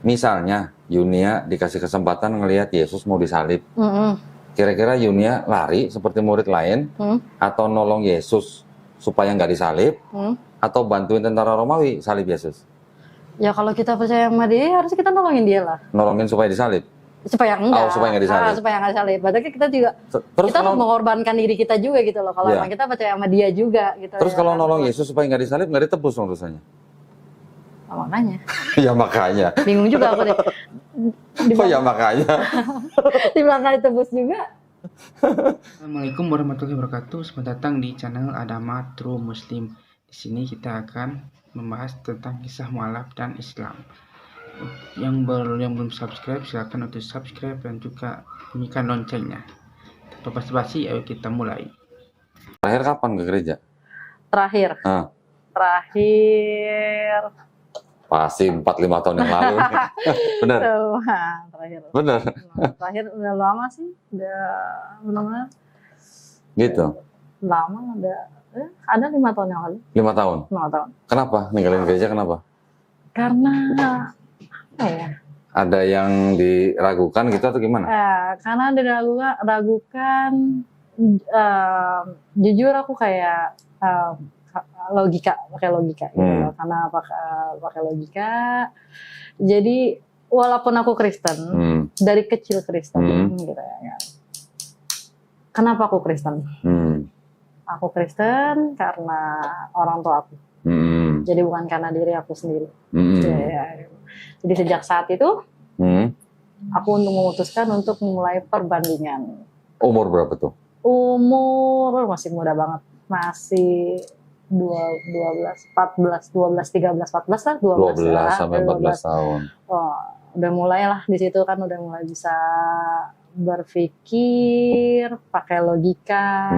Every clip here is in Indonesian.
Misalnya Yunia dikasih kesempatan ngelihat Yesus mau disalib. Kira-kira Yunia lari seperti murid lain atau nolong Yesus supaya nggak disalib atau bantuin tentara Romawi salib Yesus? Ya kalau kita percaya sama dia harusnya kita nolongin dia lah. Nolongin supaya disalib? Supaya enggak. Oh, supaya nggak disalib. Supaya nggak disalib. Berarti kita juga terus kita harus mengorbankan diri kita juga gitu loh. Kalau emang kita percaya sama dia juga gitu. Terus kalau nolong Yesus supaya nggak disalib nggak ditebus dong dosanya? Oh, makanya. Ya makanya. Bingung juga aku deh. Oh ya makanya. Di belakang ditebus juga. Assalamualaikum warahmatullahi wabarakatuh. Selamat datang di channel Adama True Muslim. Di sini kita akan membahas tentang kisah mualaf dan Islam. Yang belum subscribe silakan untuk subscribe dan juga bunyikan loncengnya. Tanpa basa-basi, ayo kita mulai. Terakhir kapan ke gereja? Terakhir. Pasti 4-5 tahun yang lalu. Bener? Terakhir. Bener? Terakhir udah lama sih. Udah benar-benar. Gitu? Lama ada 5 tahun yang lalu. 5 tahun? 5 tahun. Kenapa? Ninggalin gereja kenapa? Karena apa ya? Ada yang diragukan gitu atau gimana? Karena diragukan, jujur aku kayak pakai logika gitu. Karena pakai logika. Jadi walaupun aku Kristen, dari kecil Kristen gitu ya. Kenapa aku Kristen? Aku Kristen karena orang tua aku. Jadi bukan karena diri aku sendiri. Ya. Jadi sejak saat itu, aku memutuskan untuk memulai perbandingan. Umur berapa tuh? Umur masih muda banget. Masih 12, 13, 14 lah. 12 sampai 14 tahun. Oh, udah mulai lah di situ kan, udah mulai bisa berpikir, pakai logika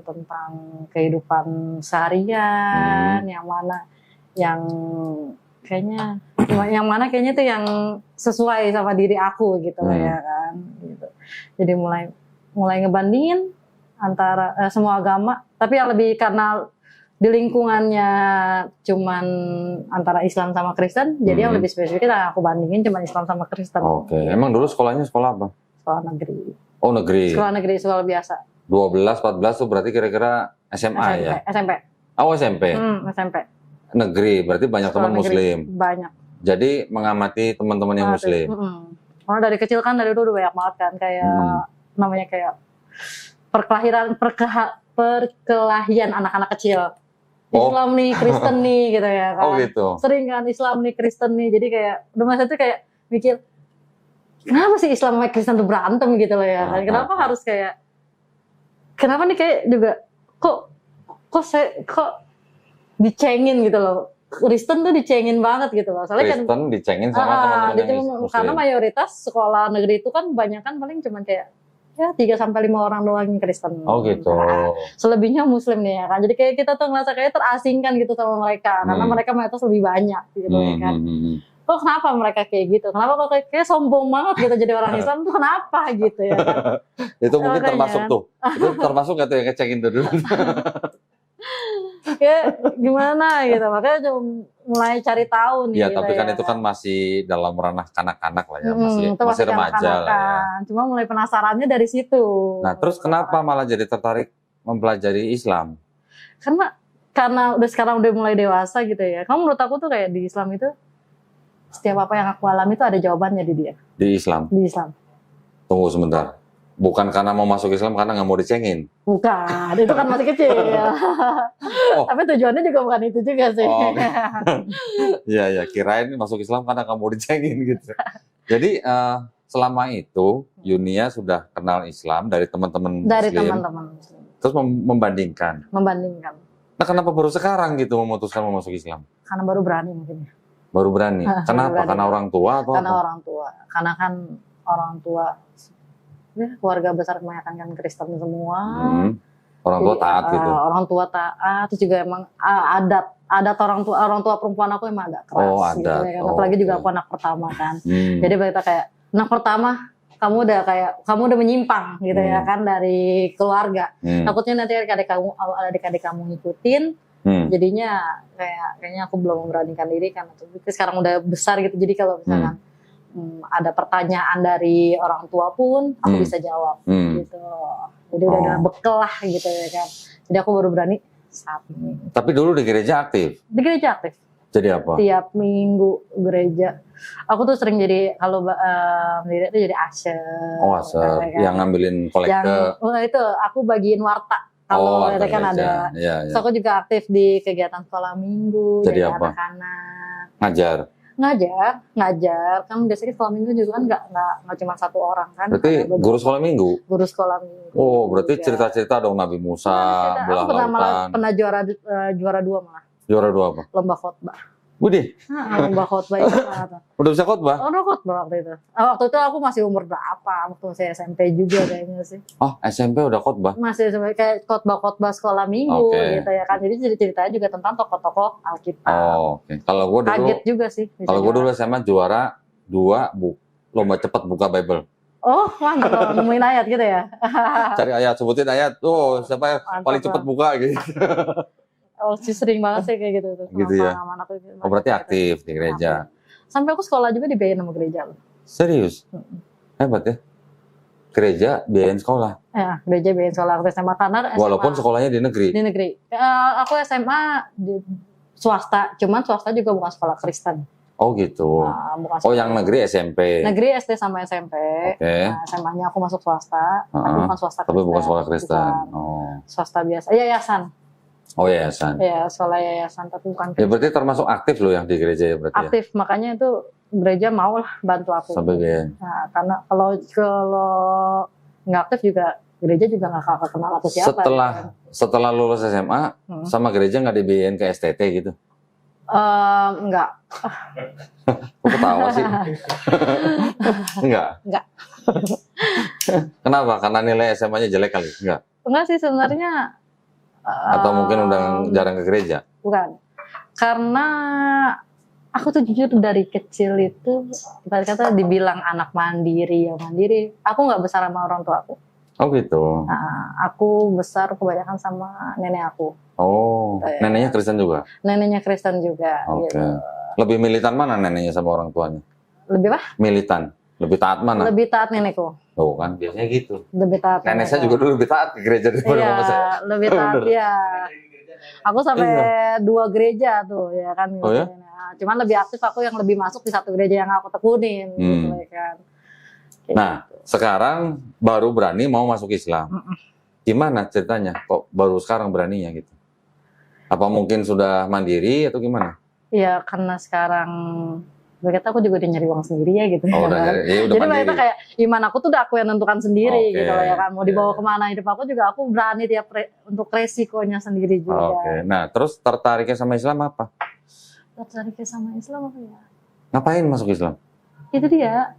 tentang kehidupan seharian, yang mana kayaknya tuh yang sesuai sama diri aku gitu ya kan gitu. Jadi mulai ngebandingin antara semua agama, tapi yang lebih karena di lingkungannya cuman antara Islam sama Kristen, jadi yang lebih spesifik aku bandingin cuman Islam sama Kristen. Oke. Emang dulu sekolahnya sekolah apa? Sekolah negeri. Oh, negeri. Sekolah negeri, sekolah biasa. 12, 14 tuh berarti kira-kira SMA ya? SMP. Oh, SMP. SMP. Negeri, berarti banyak teman muslim. Banyak. Jadi mengamati teman-teman yang muslim. Karena dari kecil kan, dari dulu banyak banget kan, kayak namanya kayak perkelahian anak-anak kecil. Islam nih, Kristen nih gitu ya kan. Oh gitu. Sering kan Islam nih, Kristen nih. Jadi kayak udah masa itu kayak mikir, kenapa sih Islam sama Kristen tuh berantem gitu loh ya. Dan kenapa harus kayak, kenapa nih kayak juga kok dicengin gitu loh. Kristen tuh dicengin banget gitu loh. Soalnya Kristen dicengin sama teman-teman yang muslim. Karena mayoritas sekolah negeri itu kan banyak kan paling cuma kayak 3-5 orang doang yang Kristen. Oh gitu. Nah, selebihnya muslim nih ya kan. Jadi kayak kita tuh ngerasa kayak terasingkan gitu sama mereka. Karena mereka mayoritas lebih banyak gitu ya kan. Kok kenapa mereka kayak gitu? Kenapa kok kayak sombong banget gitu jadi orang Islam tuh kenapa gitu ya kan? Itu mungkin termasuk tuh. Itu termasuk gak tuh yang ngecekin tuh dulu? Kayak gimana gitu. Makanya mulai cari tahu nih. Ya gitu tapi kan ya. Itu kan masih dalam ranah kanak-kanak lah ya. Masih remaja lah ya. Cuma mulai penasarannya dari situ. Nah terus kenapa malah jadi tertarik mempelajari Islam? Karena sekarang udah mulai dewasa gitu ya. Kamu menurut aku tuh kayak di Islam itu setiap apa yang aku alami itu ada jawabannya di dia. Di Islam? Di Islam. Tunggu sebentar. Bukan karena mau masuk Islam karena nggak mau dicengin? Bukan, itu kan masih kecil. Tapi tujuannya juga bukan itu juga sih. Iya, kirain masuk Islam karena nggak mau dicengin gitu. Jadi selama itu Yunia sudah kenal Islam dari teman-teman Muslim. Dari teman-teman Muslim. Terus membandingkan. Nah kenapa baru sekarang gitu memutuskan mau masuk Islam? Karena baru berani mungkin. Baru berani. Kenapa? Karena orang tua atau Karena apa? Orang tua. Karena kan orang tua keluarga besar kebanyakan kan Kristen semua. Orang tua taat gitu. Orang tua taat, terus juga emang adat orang tua perempuan aku emang agak keras. Oh, adat. Gitu, ya. Apalagi juga aku anak pertama kan. Jadi kita kayak anak pertama kamu udah menyimpang gitu ya kan dari keluarga. Takutnya nanti adik-adik kamu ngikutin, Jadinya kayaknya aku belum memberanikan diri karena sekarang udah besar gitu. Jadi kalau misalkan ada pertanyaan dari orang tua pun aku bisa jawab gitu. Jadi udah ada bekal lah gitu ya kan. Jadi aku baru berani saat ini. Tapi dulu di gereja aktif? Di gereja aktif. Jadi apa? Tiap minggu gereja. Aku tuh sering jadi kalau itu jadi usher. Oh, usher. Kan? Yang ngambilin kolektor. Itu aku bagiin warta. Kalau kan ada. Ya. So, aku juga aktif di kegiatan sekolah minggu. Jadi apa? Anak-anak. Ngajar. Kan biasanya sekolah minggu juga kan nggak cuma satu orang kan. Berarti guru sekolah minggu? Guru sekolah minggu. Oh, berarti cerita-cerita dong Nabi Musa, belah lautan. Pernah juara 2 malah. Juara 2 apa? Lomba khotbah. Budih? Lomba khotbah itu. Udah bisa khotbah? Udah khotbah waktu itu. Waktu itu aku masih umur berapa? Waktu saya SMP juga kayaknya sih. Oh, SMP udah khotbah? Masih kayak khotbah sekolah minggu gitu ya kan. Jadi ceritanya juga tentang tokoh-tokoh Alkitab. Oh, oke. Kalau gue dulu kaget juga sih. Kalau gue dulu SMA juara 2 lomba cepat buka Bible. Oh, mantap. Nemuin ayat gitu ya. Cari ayat, sebutin ayat. Oh, siapa yang paling cepat buka gitu. Oh, sih sering banget sih kayak gitu tuh. Gitu ya. Oh, berarti aktif di gereja. Sampai aku sekolah juga dibiayain sama gereja loh. Serius? Hebat ya. Gereja biayain sekolah. Ya, gereja biayain sekolah. Aku SMA karena walaupun sekolahnya di negeri. Di negeri. Aku SMA di swasta, cuman swasta juga bukan sekolah Kristen. Oh gitu. Oh, yang negeri SMP. Negeri SD sama SMP. Oke. SMA-nya aku masuk swasta, tapi bukan swasta Kristen. Tapi bukan sekolah Kristen. Oh. Swasta biasa. Yayasan. Oh, yayasan. Ya, sekolah yayasan tapi bukan. Ya berarti termasuk aktif loh yang di gereja ya berarti. Aktif, ya? Makanya itu gereja mau lah bantu aku. Sampai biayain. Nah, karena kalau nggak aktif juga gereja juga nggak kenal aku siapa. Setelah lulus SMA sama gereja nggak dibiayain ke STT gitu? Enggak. Kok ketawa sih? Enggak. Kenapa? Karena nilai SMA-nya jelek kali? Enggak sih sebenarnya. Atau mungkin udah jarang ke gereja? Bukan. Karena aku tuh jujur dari kecil itu, kata dibilang anak mandiri, aku nggak besar sama orang tua aku. Oh gitu. Aku besar kebanyakan sama nenek aku. Oh, neneknya Kristen juga? Neneknya Kristen juga. Oke. Gitu. Lebih militan mana neneknya sama orang tuanya? Lebih apa? Militan. Lebih taat mana? Lebih taat nenekku. Oh kan, biasanya gitu. Lebih taat. Nenek saya juga dulu lebih taat ke gereja daripada mama saya. Iya, lebih taat ya. Aku sampai 2 gereja tuh ya kan. Oh ya? Cuman lebih aktif aku yang lebih masuk di satu gereja yang aku tekunin gitu ya kan. Nah, sekarang baru berani mau masuk Islam. Gimana ceritanya? Kok baru sekarang beraninya gitu? Apa mungkin sudah mandiri atau gimana? Iya, karena sekarang berkata aku juga udah nyari uang sendiri ya gitu. Oh, udah jadi mereka kayak iman aku tuh udah aku yang nentukan sendiri gitu loh ya kan. Mau dibawa kemana hidup aku juga aku berani untuk resikonya sendiri juga. Oke. Nah, terus tertariknya sama Islam apa? Tertariknya sama Islam apa ya? Ngapain masuk Islam? Itu dia.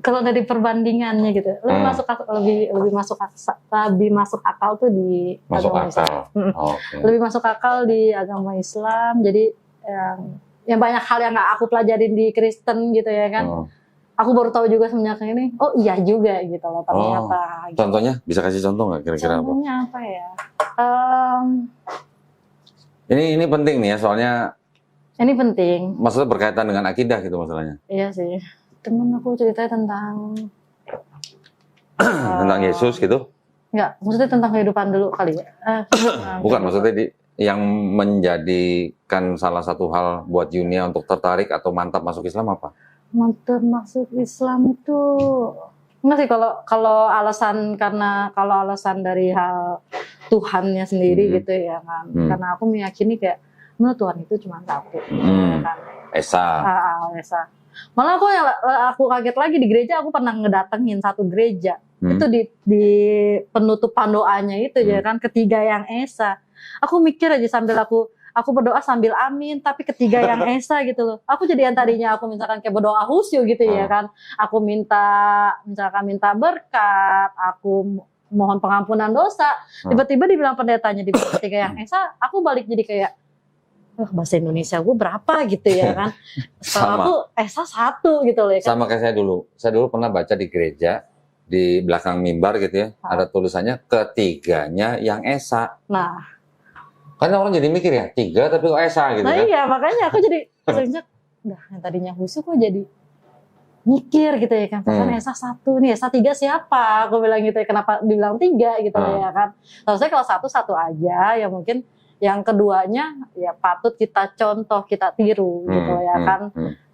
Kalau dari perbandingannya gitu, lebih masuk akal tuh di agama Islam. Okay. Lebih masuk akal di agama Islam. Jadi yang banyak hal yang nggak aku pelajarin di Kristen gitu ya kan. Aku baru tahu juga semenjak ini. Oh iya juga gitu loh ternyata. Gitu. Contohnya bisa kasih contoh nggak kira-kira apa? Contohnya apa ya? Ini penting nih ya soalnya. Ini penting. Maksudnya berkaitan dengan akidah gitu masalahnya. Iya sih. Temen aku ceritanya tentang tentang Yesus gitu? Enggak, maksudnya tentang kehidupan dulu kali ya. Bukan, maksudnya yang menjadikan salah satu hal buat Yunia untuk tertarik atau mantap masuk Islam apa? Mantap masuk Islam itu enggak sih kalau alasan dari hal Tuhannya sendiri gitu ya kan. Karena aku meyakini kayak Tuhan itu cuma satu. Kan? Esa. Esa. Malah aku kaget lagi di gereja, aku pernah ngedatengin satu gereja. Itu di penutupan doanya itu ya kan, ketiga yang Esa. Aku mikir aja sambil aku berdoa sambil amin, tapi ketiga yang Esa gitu loh. Aku jadi yang tadinya aku misalkan kayak berdoa khusyuk gitu ya kan. Aku minta berkat, aku mohon pengampunan dosa. Tiba-tiba dibilang pendetanya di ketiga yang Esa, aku balik jadi kayak bahasa Indonesia gue berapa gitu ya kan. Setelah aku Esa 1 gitu loh ya kan. Sama kayak saya dulu pernah baca di gereja di belakang mimbar gitu ya, ada tulisannya ketiganya yang Esa. Nah Kan orang jadi mikir ya, 3 tapi kok Esa gitu Nah kan. iya, makanya aku jadi sejak yang tadinya Husu kok jadi mikir gitu ya kan. Kan Esa 1 nih, Esa 3 siapa? Aku bilang gitu ya, kenapa dibilang 3 gitu ya kan. Harusnya kalau 1 aja, ya mungkin yang keduanya ya patut kita contoh, kita tiru gitu ya kan.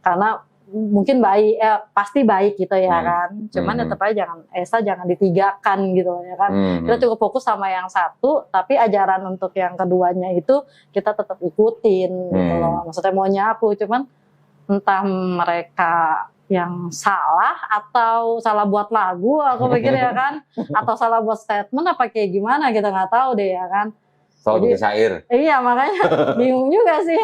Karena mungkin baik, pasti baik gitu ya kan. Cuman ya tetap aja Esa jangan ditigakan gitu ya kan. Kita cukup fokus sama yang 1, tapi ajaran untuk yang keduanya itu kita tetap ikutin gitu loh. Maksudnya mau nyapu, cuman entah mereka yang salah atau salah buat lagu, aku pikir ya kan, atau salah buat statement apa kayak gimana kita nggak tahu deh ya kan. Soal bikin syair. Iya makanya bingung juga sih.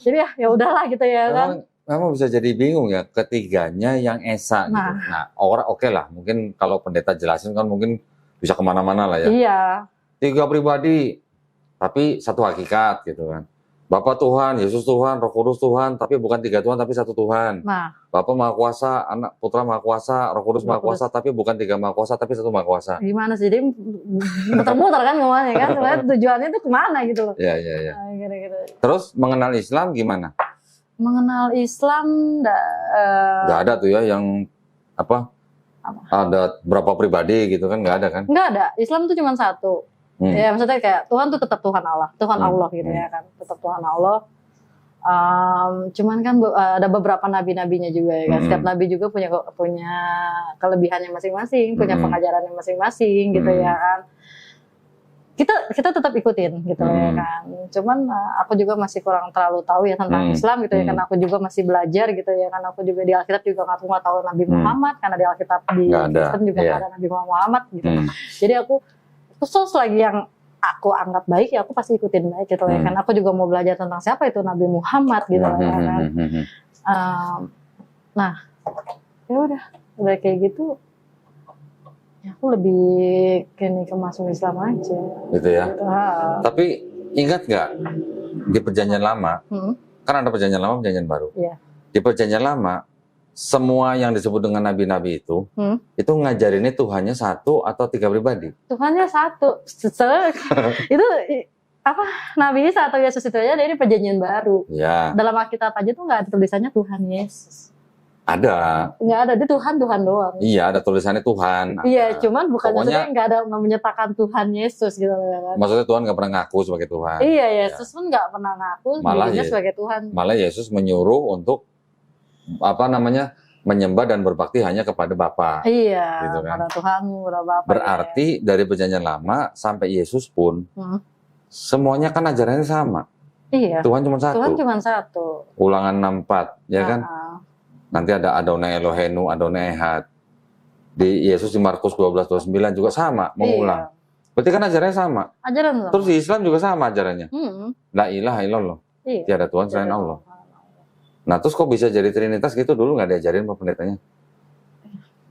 Jadi ya udahlah gitu ya kan. Kamu bisa jadi bingung ya, ketiganya yang Esa gitu. Nah orang oke lah, mungkin kalau pendeta jelasin kan mungkin bisa kemana-mana lah ya. Iya. 3 pribadi, tapi 1 hakikat gitu kan. Bapa Tuhan, Yesus Tuhan, Roh Kudus Tuhan, tapi bukan 3 Tuhan, tapi 1 Tuhan. Nah. Bapa Maha Kuasa, Anak Putra Maha Kuasa, Roh Kudus Maha Kuasa, tapi bukan 3 Maha Kuasa, tapi 1 Maha Kuasa. Gimana sih? Jadi muter-muter kan ngomongnya kan, sebenarnya tujuannya itu kemana gitu loh. Iya. Terus mengenal Islam gimana? Mengenal Islam nggak ada tuh ya yang apa? Ada berapa pribadi gitu kan, nggak ada kan? Nggak ada. Islam tuh cuma 1. Ya maksudnya kayak Tuhan tuh tetap Tuhan Allah, Allah gitu ya kan, tetap Tuhan Allah. Cuman kan ada beberapa nabi-nabinya juga ya kan. Setiap nabi juga punya kelebihannya masing-masing, punya pengajarannya masing-masing gitu ya kan. Kita tetap ikutin gitu ya kan. Cuman aku juga masih kurang terlalu tahu ya tentang Islam gitu ya kan. Aku juga masih belajar gitu ya kan. Aku juga di Alkitab juga nggak tahu Nabi Muhammad, karena di Alkitab di Kristen juga nggak ada Nabi Muhammad gitu. Jadi aku khusus lagi yang aku anggap baik ya aku pasti ikutin baik gitu ya kan. Aku juga mau belajar tentang siapa itu Nabi Muhammad gitu ya kan. Nah ya udah kayak gitu ya aku lebih kini ke masuk Islam aja gitu ya. Tapi ingat nggak di Perjanjian Lama kan ada Perjanjian Lama, Perjanjian Baru. Di Perjanjian Lama semua yang disebut dengan nabi-nabi itu ngajarinnya Tuhannya 1 atau 3 pribadi. Tuhannya 1. Itu apa? Nabi Isa atau Yesus itu aja dari Perjanjian Baru. Ya. Dalam Alkitab aja tuh nggak ada tulisannya Tuhan Yesus. Ada. Nggak ada, dia Tuhan doang. Iya, ada tulisannya Tuhan. Iya, cuman bukan pokoknya maksudnya nggak ada menyatakan Tuhan Yesus gitu kan. Maksudnya Tuhan nggak pernah ngaku sebagai Tuhan. Iya, Yesus pun nggak pernah ngaku dirinya sebagai Tuhan. Malah Yesus menyuruh untuk menyembah dan berbakti hanya kepada Bapa. Iya, gitu kan. pada Tuhanmu, pada Bapa. Berarti dari Perjanjian Lama sampai Yesus pun semuanya kan ajarannya sama. Iya. Tuhan cuma 1. Tuhan cuma 1. Ulangan 64, ya kan? Nanti ada Adonai Elohenu, Adonai Ehad. Di Yesus di Markus 12:29 juga sama, mengulang. Berarti kan ajarannya sama. Ajaran sama. Terus di Islam juga sama ajarannya. La ilaha illallah. Tiada Tuhan selain Allah. Nah, terus kok bisa jadi Trinitas gitu? Dulu nggak diajarin sama pendetanya?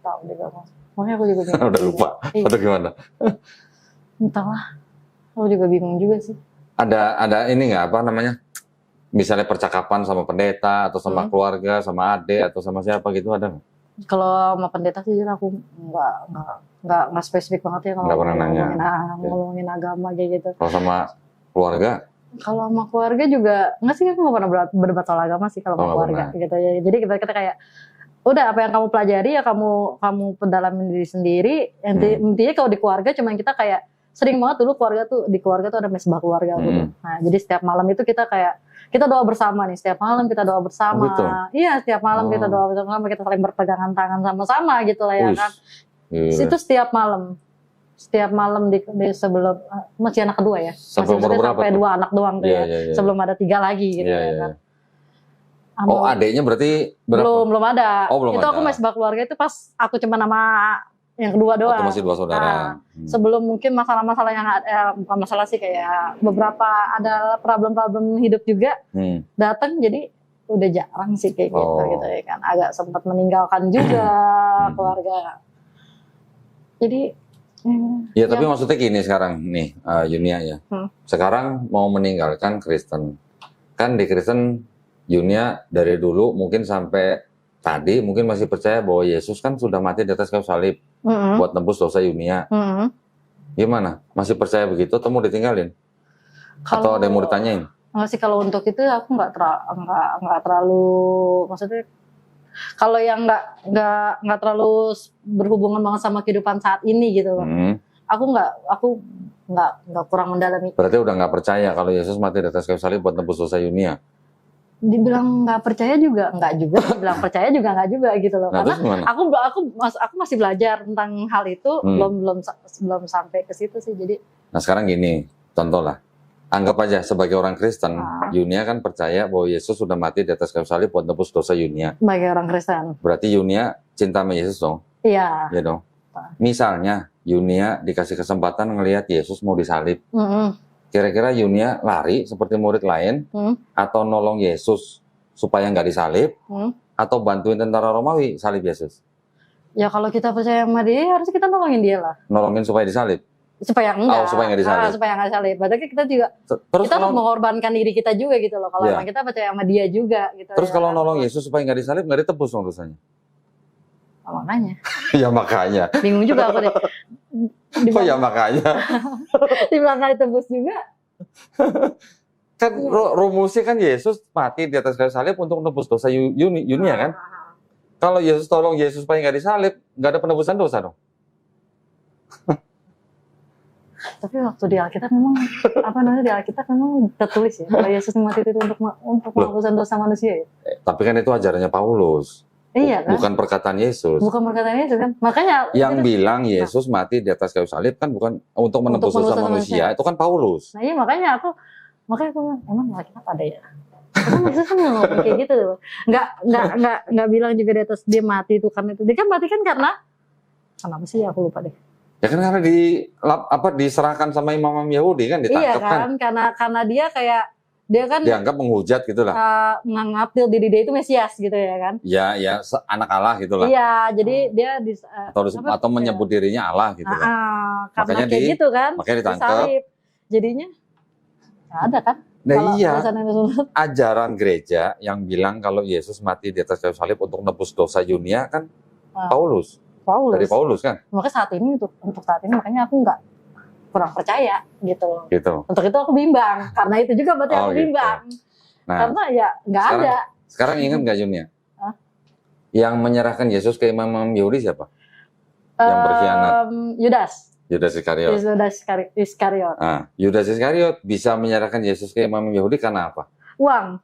Tahu juga, Mas. Makanya aku juga bingung. Udah lupa. Atau gimana? Entahlah. Aku juga bingung juga sih. Ada ini nggak misalnya percakapan sama pendeta atau sama keluarga, sama adik atau sama siapa gitu, ada nggak? Kalau sama pendeta sih aku nggak spesifik banget ya kalau ngomongin agama kayak gitu. Kalau sama keluarga? Kalau sama keluarga juga nggak sih, aku nggak pernah berdebat soal agama sih kalau sama keluarga gitu ya. Jadi kita kayak udah apa yang kamu pelajari ya kamu pendalamin diri sendiri. Intinya kalau di keluarga cuman kita kayak sering banget dulu di keluarga tuh ada mesbah keluarga gitu. Nah jadi setiap malam itu kita doa bersama nih, setiap malam kita doa bersama. Iya, setiap malam kita doa bersama, kita saling berpegangan tangan sama-sama gitu lah ya kan. Itu setiap malam di sebelum masih anak kedua ya. Sampai 2 anak doang tuh ya. Sebelum ada 3 lagi gitu ya kan. Oh, adiknya berarti berapa? Belum ada. Oh, belum itu ada. aku mesbah keluarga itu pas aku cuma nama yang kedua doang. Masih 2 saudara. Sebelum mungkin masalah-masalah yang bukan masalah sih, kayak beberapa ada problem-problem hidup juga datang, jadi udah jarang sih kayak gitu ya kan. Agak sempat meninggalkan juga keluarga. Jadi ya tapi maksudnya gini sekarang nih Yunia ya. Sekarang mau meninggalkan Kristen. Kan di Kristen Yunia dari dulu mungkin sampai tadi mungkin masih percaya bahwa Yesus kan sudah mati di atas kayu salib buat nembus dosa Yunia. Gimana? Masih percaya begitu atau mau ditinggalin? Atau ada yang mau ditanyain? Enggak sih, kalau untuk itu aku nggak terlalu, maksudnya kalau yang nggak terlalu berhubungan banget sama kehidupan saat ini gitu loh. Aku nggak kurang mendalami. Berarti udah nggak percaya kalau Yesus mati di atas kayu salib buat tebus dosa dunia? Dibilang nggak percaya juga nggak juga, dibilang percaya juga nggak juga gitu loh. Nah, karena aku masih belajar tentang hal itu, belum sampai ke situ sih. Jadi nah sekarang gini, contoh lah, anggap aja sebagai orang Kristen, Yunia kan percaya bahwa Yesus sudah mati di atas kayu salib buat tebus dosa Yunia. sebagai orang Kristen, Berarti Yunia cinta sama Yesus dong? iya. Iya dong. Misalnya Yunia dikasih kesempatan ngelihat Yesus mau disalib, kira-kira Yunia lari seperti murid lain, atau nolong Yesus supaya nggak disalib, atau bantuin tentara Romawi salib Yesus? Ya kalau kita percaya sama dia, harus kita nolongin dia lah. Nolongin supaya disalib? Supaya enggak. Supaya nggak disalib. Supaya nggak disalib. Berarti kita juga, terus kita harus mengorbankan diri kita juga gitu loh. Kalau emang kita percaya sama dia juga gitu. Terus ya, kalau nolong Yesus supaya nggak disalib, nggak ditebus dong dosanya? Oh, makanya. Ya makanya. Bingung juga aku deh. Oh ya makanya. Dibilang nggak ditebus juga. Kan rumusnya kan Yesus mati di atas kayu salib untuk menebus dosa Yunia kan? Kalau Yesus tolong Yesus supaya nggak disalib, nggak ada penebusan dosa dong. Tapi waktu di Alkitab memang di Alkitab memang tertulis ya kalau Yesus mati itu untuk penebusan dosa manusia ya. Tapi kan itu ajarannya Paulus. Iya kan? Bukan perkataan Yesus. Bukan perkataan Yesus kan? Makanya yang bilang Yesus mati di atas kayu salib kan bukan untuk menebus dosa manusia, itu kan Paulus. Nah iya makanya aku emang Alkitab ada ya. Kan Yesus kan ngomong kayak gitu loh. Nggak bilang juga di atas dia mati itu karena itu. Dia kan mati kan karena apa sih, aku lupa deh. Ya kan karena diserahkan sama imam Yahudi kan, ditangkap kan. Karena dia kan dianggap menghujat gitu lah. Menganggap diri dia itu Mesias gitu ya kan. Ya anak Allah gitu lah. Iya, jadi dia atau menyebut dirinya Allah gitu lah. Makanya kayak gitu kan. Makanya ditangkap. Jadinya nggak ada kan. Nah iya, ajaran gereja yang bilang kalau Yesus mati di atas kayu salib untuk nebus dosa dunia kan Paulus. Dari Paulus kan. Makanya untuk saat ini makanya aku nggak kurang percaya gitu. Untuk itu aku bimbang. Karena itu juga berarti aku bimbang. Nah, karena ya nggak ada. Sekarang ingat nggak Yunia? Yang menyerahkan Yesus ke imam Yahudi siapa? Yang berkhianat. Yudas Iskariot. Nah, Yudas Iskariot bisa menyerahkan Yesus ke imam Yahudi karena apa? Uang.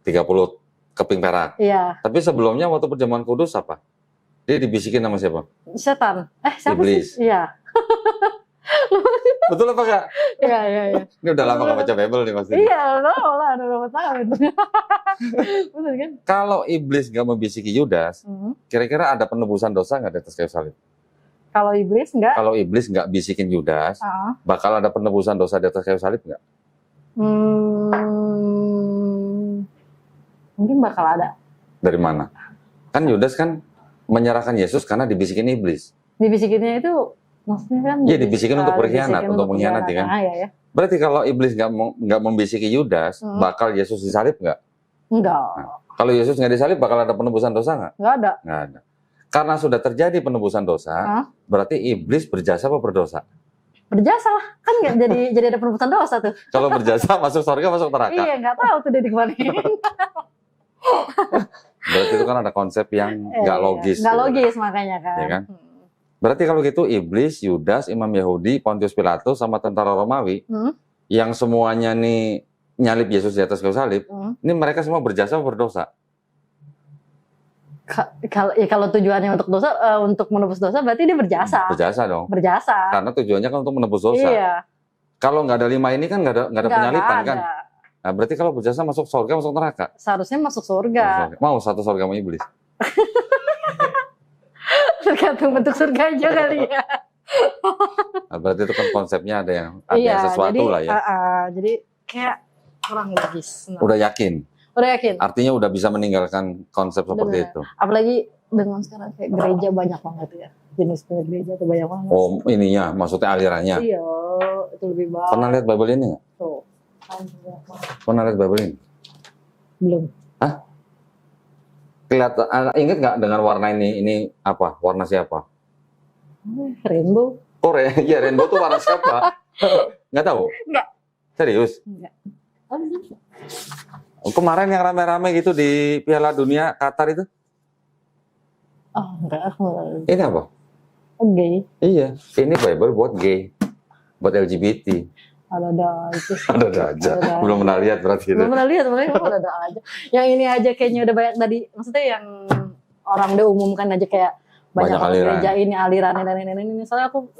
30 keping perak. Iya. Tapi sebelumnya waktu perjamuan kudus apa? Dia dibisikin sama siapa? Setan. Siapa Iblis. sih? Iya. Betul apa Kak? Iya. Ini udah lama gak baca Bible nih pasti. Iya, udah berapa tahun. Betul kan? Kalau iblis gak membisiki Yudas, kira-kira ada penebusan dosa gak di atas kayu salib? Kalau iblis enggak? Kalau iblis gak bisikin Yudas, bakal ada penebusan dosa di atas kayu salib gak? Mungkin bakal ada. Dari mana? Kan Yudas kan menyerahkan Yesus karena dibisikin iblis. Dibisikinnya itu maksudnya kan? Iya, dibisikin untuk berkhianat, untuk mengkhianati kan? Ya. Berarti kalau iblis nggak membisiki Yudas, bakal Yesus disalib nggak? Enggak. Nah, kalau Yesus nggak disalib, bakal ada penebusan dosa nggak? Nggak ada. Nggak ada. Karena sudah terjadi penebusan dosa, berarti iblis berjasa apa berdosa? Berjasa lah, kan nggak jadi ada penebusan dosa tuh. Kalau berjasa masuk surga, masuk neraka? Iya, nggak tahu tuh dia di mana. Berarti itu kan ada konsep yang nggak logis. Nggak logis makanya kan. Ya kan? Berarti kalau gitu iblis, Yudas, imam Yahudi, Pontius Pilatus, sama tentara Romawi, yang semuanya nih nyalip Yesus di atas kayu salib, ini mereka semua berjasa atau berdosa? Kalau tujuannya untuk dosa, untuk menebus dosa, berarti dia berjasa. Berjasa dong. Berjasa. Karena tujuannya kan untuk menebus dosa. Iya. Kalau nggak ada 5 ini kan nggak ada penyalipan kan? Nah, berarti kalau berjasa masuk surga, masuk neraka? Seharusnya masuk surga. Mau satu surga sama iblis? Tergantung bentuk surga aja kali ya. Nah, berarti itu kan konsepnya ada yang sesuatu jadi, lah ya. Jadi kayak kurang logis. Udah yakin? Udah yakin. Artinya udah bisa meninggalkan konsep seperti itu. Apalagi dengan sekarang kayak gereja banyak banget ya. Jenis gereja tuh banyak banget. Oh ininya, maksudnya alirannya? Iya, itu lebih baik. Pernah lihat Bible ini nggak? Tuh. Pernah lihat Bible ini? Belum. Hah? Kelihatan, ingat nggak dengan warna ini? Ini apa? Warna siapa? Rainbow. Oh ya, rainbow tuh warna siapa? Nggak tahu? Nggak. Serius? Enggak. Kemarin yang rame-rame gitu di Piala Dunia Qatar itu? Oh, enggak. Ini apa? Gay. Iya, ini Bible buat gay, buat LGBT. Ada aja. Ada aja. Belum pernah lihat berarti itu. Belum pernah lihat, makanya ada aja. Yang ini aja kayaknya udah banyak tadi. Maksudnya yang orang udah umumkan aja kayak banyak aliran. gereja ini alirannya dan ini. Soalnya aku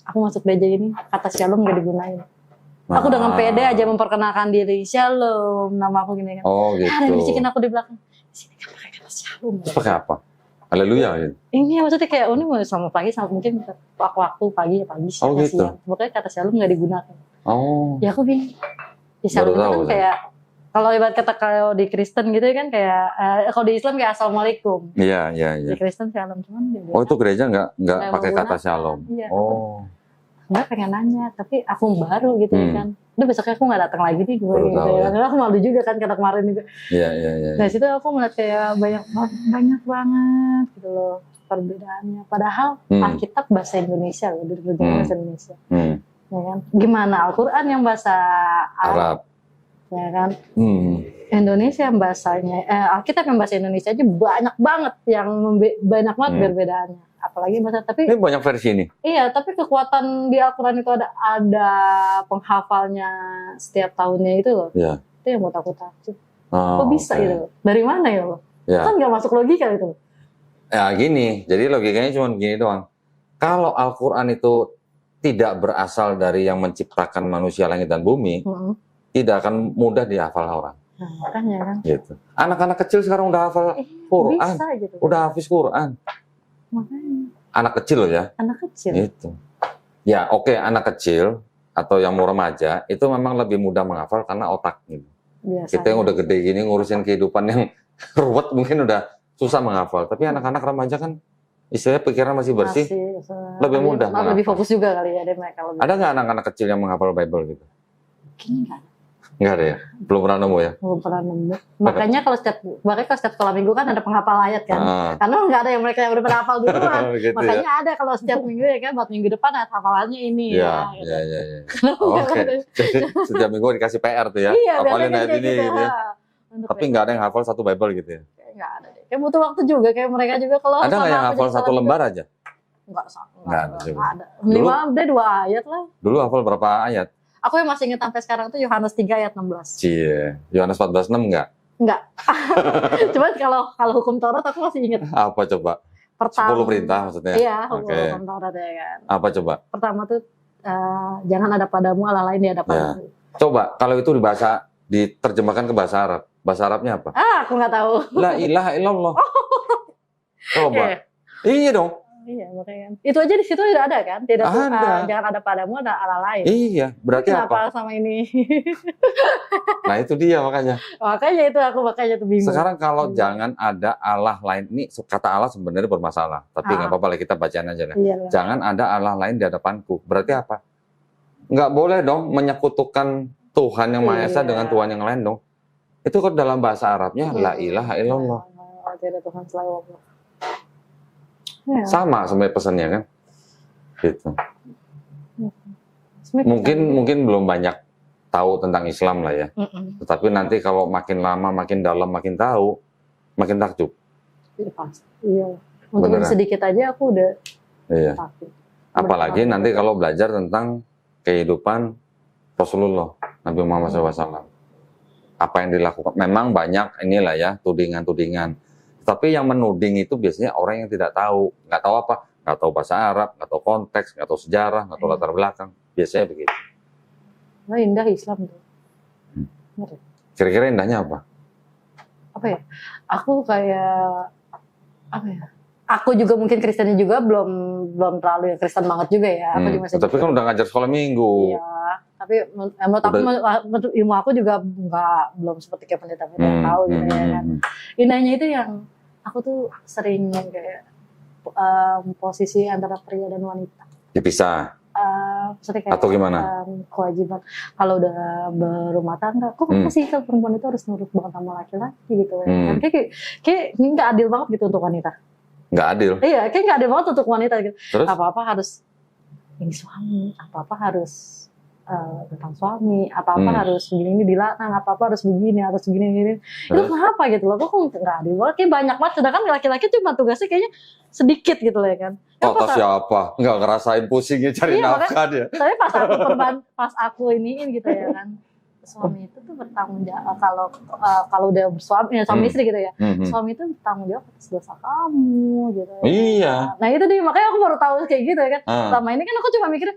aku masuk gereja ini kata shalom gak digunain. Aku dengan pede aja memperkenalkan diri, shalom, nama aku gini kan. Oh gitu. Ada bisikin aku di belakang. Sini kan pakai kata shalom. Terus pakai apa? Haleluya gitu. Ini maksudnya kayak ini mau sama pagi sama mungkin waktu pagi ya pagi siang. Oh gitu. Pokoknya kata shalom nggak digunakan. Oh. Ya aku bingung. Di shalom itu kan kayak kalau ibarat kata kalau di Kristen gitu kan kayak kalau di Islam kayak assalamualaikum. Iya. Di Kristen shalom cuman. Oh itu gereja nggak pakai kata shalom. Iya, oh. Nggak pengen nanya tapi aku baru gitu kan. Udah besoknya aku nggak datang lagi nih gue gitu ya. Karena aku malu juga kan kata kemarin juga. Iya. Nah situ aku ngeliat kayak banyak banget gitu loh perbedaannya. Padahal Alkitab bahasa Indonesia loh, bahasa Indonesia. Ya kan? Gimana Al-Quran yang bahasa Arab. Ya kan? Indonesia yang bahasanya, Alkitab yang bahasa Indonesia aja banyak banget yang banyak banget perbedaannya. Apalagi bahasa tapi. Ini banyak versi nih. Iya, tapi kekuatan di Al-Quran itu ada penghafalnya setiap tahunnya itu loh. Iya. Itu yang buat aku takut. Kok bisa gitu? Dari mana ya lo? Ya. Kan nggak masuk logika itu. Ya gini, jadi logikanya cuma gini doang. Kalau Al-Quran itu tidak berasal dari yang menciptakan manusia langit dan bumi, tidak akan mudah dihafal orang. Nah, makanya kan. Gitu. Anak-anak kecil sekarang udah hafal Quran, bisa, gitu. Udah hafiz Quran. Makanya. Anak kecil loh ya. Anak kecil. Gitu. Ya oke, anak kecil atau yang mau remaja itu memang lebih mudah menghafal karena otak gitu. Biasanya. Kita yang udah gede gini ngurusin kehidupan yang ruwet mungkin udah susah menghafal. Tapi anak-anak remaja kan istilahnya pikiran masih bersih, lebih mudah. Lebih fokus juga kali ya deh mereka. Ada nggak anak-anak kecil yang menghafal Bible gitu? Kayaknya nggak. Nggak ada ya? Belum pernah nemu ya? Belum pernah nemu. Makanya kalau setiap sekolah minggu kan ada penghafal ayat kan. Karena nggak ada yang mereka yang udah pernah hafal duluan. Gitu makanya ada kalau setiap minggu ya kan, buat minggu depan ayat hafalannya ini ya. Iya. Oke. Jadi setiap minggu dikasih PR tuh ya. Iya, hafalin ayat ini gitu ya. Tapi nggak ada yang hafal satu Bible gitu ya? Nggak ada deh. Kayak butuh waktu juga kayak mereka juga kalau. Ada nggak yang hafal satu lembar aja? Nggak ada. Minimal deh 2 ayat lah. Dulu hafal berapa ayat? Aku yang masih ingat sampai sekarang tuh Yohanes 3 ayat 16. Cie, Yohanes 14:6 enggak? Enggak. Cuman kalau hukum Taurat aku masih ingat. Apa coba? Pertama, 10 perintah maksudnya? Iya, hukum Taurat ya kan. Apa coba? Pertama tuh jangan ada padamu Allah lain di hadapanmu. Ya. Coba kalau itu diterjemahkan ke bahasa Arab. Bahasa Arabnya apa? Aku nggak tahu. La ilaha illallah. Coba. Iya dong. Iya, makanya. Itu aja di situ udah ada kan? Tidak jangan ada padamu ada Allah lain. Iya, berarti kenapa apa? Sama ini? Nah, itu dia makanya. Makanya itu aku tuh bingung. Sekarang kalau jangan ada Allah lain, ini kata Allah sebenarnya bermasalah, tapi nggak apa-apa lah kita bacaan aja lah. Iyalah. Jangan ada Allah lain di hadapanku. Berarti apa? Nggak boleh dong menyekutukan Tuhan yang Maha Esa dengan Tuhan yang lain dong. Itu kan dalam bahasa Arabnya la ilaha illallah. Tidak Tuhan selain Allah. Ya. Sama sebenarnya pesannya kan, gitu. Mungkin belum banyak tahu tentang Islam lah ya. Tetapi nanti kalau makin lama, makin dalam, makin tahu, makin takjub. Iya. Untuk sedikit aja aku udah. Iya. Apalagi nanti kalau belajar tentang kehidupan Rasulullah Nabi Muhammad SAW. Apa yang dilakukan? Memang banyak inilah ya tudingan-tudingan. Tapi yang menuding itu biasanya orang yang tidak tahu, nggak tahu apa, nggak tahu bahasa Arab, nggak tahu konteks, nggak tahu sejarah, nggak tahu latar belakang. Biasanya begitu. Nah, indah Islam tuh. Kira-kira indahnya apa? Apa ya? Aku kayak apa ya? Aku juga mungkin Kristennya juga belum terlalu Kristen banget juga ya. Aku juga masih tapi kan udah ngajar sekolah minggu. Iya. Tapi menurut ilmu aku juga belum seperti kayak pendeta-pendeta yang tahu gitu ya kan. Indahnya itu yang aku tuh sering kayak posisi antara pria dan wanita. Dipisah. Kayak, atau gimana? Kewajiban kalau udah berumah tangga, kok sih kalau perempuan itu harus nurut banget sama laki-laki gitu ya. Kayak nggak adil banget gitu untuk wanita. Nggak adil. Iya, kayak nggak adil banget untuk wanita gitu. Terus? Apa-apa harus ini suami, apa-apa harus tentang suami, apa-apa harus begini dilarang, apa-apa harus begini gini. Itu kenapa gitu loh? Kok nggak adil? Kayak banyak banget, sedangkan laki-laki cuma tugasnya kayaknya sedikit gitu loh ya kan. Kata siapa? Nggak ngerasain pusingnya cari nafkah dia. Tapi pas aku iniin gitu ya kan. Suami itu tuh bertanggung jawab kalau udah bersuami, suami istri gitu ya. Suami itu bertanggung jawab atas dosa kamu gitu. Iya. Nah itu dia, makanya aku baru tahu kayak gitu ya kan. Selama ini kan aku cuma mikir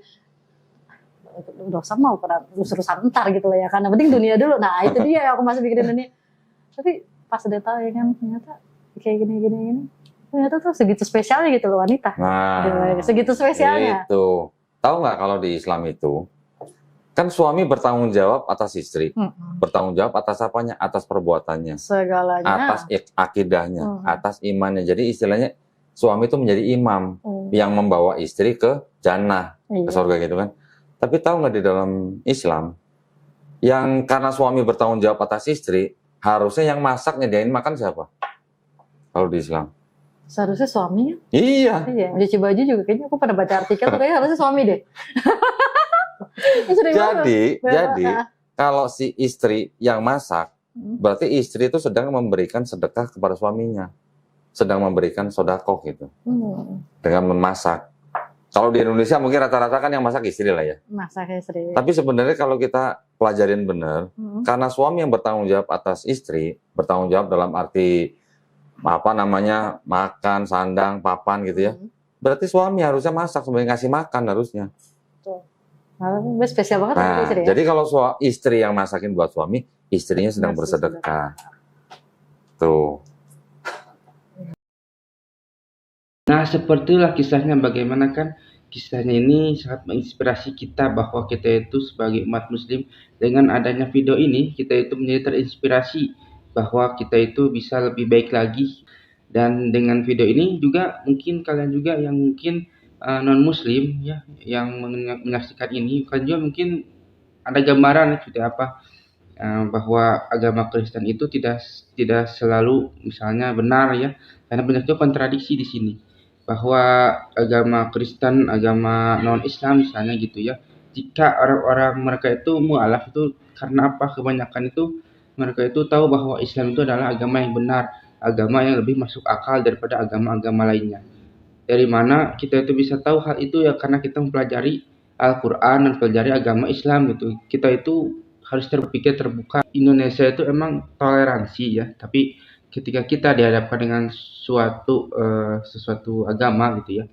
dosa mau pada urusan ntar gitu lah ya kan. Yang penting dunia dulu. Nah itu dia aku masih pikirin dunia. Tapi pas udah tahu ya kan ternyata kayak gini. Ternyata tuh segitu spesialnya gitu loh wanita. Nah, segitu spesialnya. Itu. Tahu nggak kalau di Islam itu kan suami bertanggung jawab atas istri, bertanggung jawab atas apanya, atas perbuatannya, segalanya, atas akidahnya, atas imannya. Jadi istilahnya suami itu menjadi imam yang membawa istri ke jannah, ke surga gitu kan. Tapi tahu nggak di dalam Islam, yang karena suami bertanggung jawab atas istri, harusnya yang masak nyediain makan siapa? Kalau di Islam? Seharusnya suami. Iya. Mencuci baju juga kayaknya aku pernah baca artikel, kayaknya harusnya suami deh. Jadi kalau si istri yang masak, berarti istri itu sedang memberikan sedekah kepada suaminya, sedang memberikan sedekah gitu, dengan memasak. Kalau di Indonesia mungkin rata-rata kan yang masak istri lah ya. Masak istri. Tapi sebenarnya kalau kita pelajarin benar, karena suami yang bertanggung jawab atas istri, bertanggung jawab dalam arti apa namanya makan, sandang, papan gitu ya. Berarti suami harusnya masak sebagai ngasih makan harusnya. Spesial banget istri ya? Jadi kalau istri yang masakin buat suami, istrinya sedang bersedekah. Tuh. Nah, sepertilah kisahnya, bagaimana kan kisahnya ini sangat menginspirasi kita bahwa kita itu sebagai umat muslim, dengan adanya video ini kita itu menjadi terinspirasi bahwa kita itu bisa lebih baik lagi. Dan dengan video ini juga mungkin kalian juga yang mungkin non muslim ya yang menyaksikan ini, kan juga mungkin ada gambaran seperti apa bahwa agama Kristen itu tidak selalu misalnya benar ya, karena banyak juga kontradiksi di sini bahwa agama Kristen, agama non Islam misalnya gitu ya, jika orang-orang mereka itu mualaf itu karena apa, kebanyakan itu mereka itu tahu bahwa Islam itu adalah agama yang benar, agama yang lebih masuk akal daripada agama-agama lainnya. Dari mana kita itu bisa tahu hal itu ya, karena kita mempelajari Al-Quran dan mempelajari agama Islam gitu. Kita itu harus terpikir terbuka. Indonesia itu emang toleransi ya, tapi ketika kita dihadapkan dengan sesuatu agama gitu ya,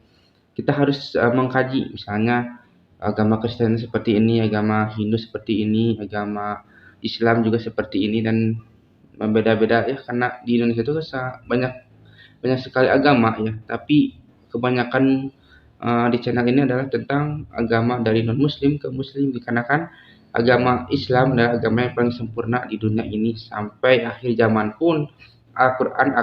kita harus mengkaji, misalnya agama Kristen seperti ini, agama Hindu seperti ini, agama Islam juga seperti ini, dan beda-beda ya, karena di Indonesia itu banyak sekali agama ya, tapi kebanyakan di channel ini adalah tentang agama dari non muslim ke muslim, dikarenakan agama Islam adalah agama yang paling sempurna di dunia ini. Sampai akhir zaman pun Al-Quran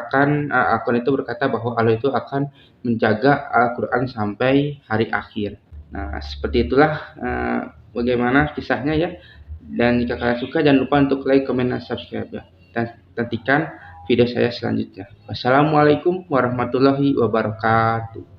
itu berkata bahwa Allah itu akan menjaga Al-Quran sampai hari akhir. Nah, seperti itulah bagaimana kisahnya ya. Dan jika kalian suka, jangan lupa untuk like, comment, dan subscribe ya. Dan nantikan video saya selanjutnya. Wassalamualaikum warahmatullahi wabarakatuh.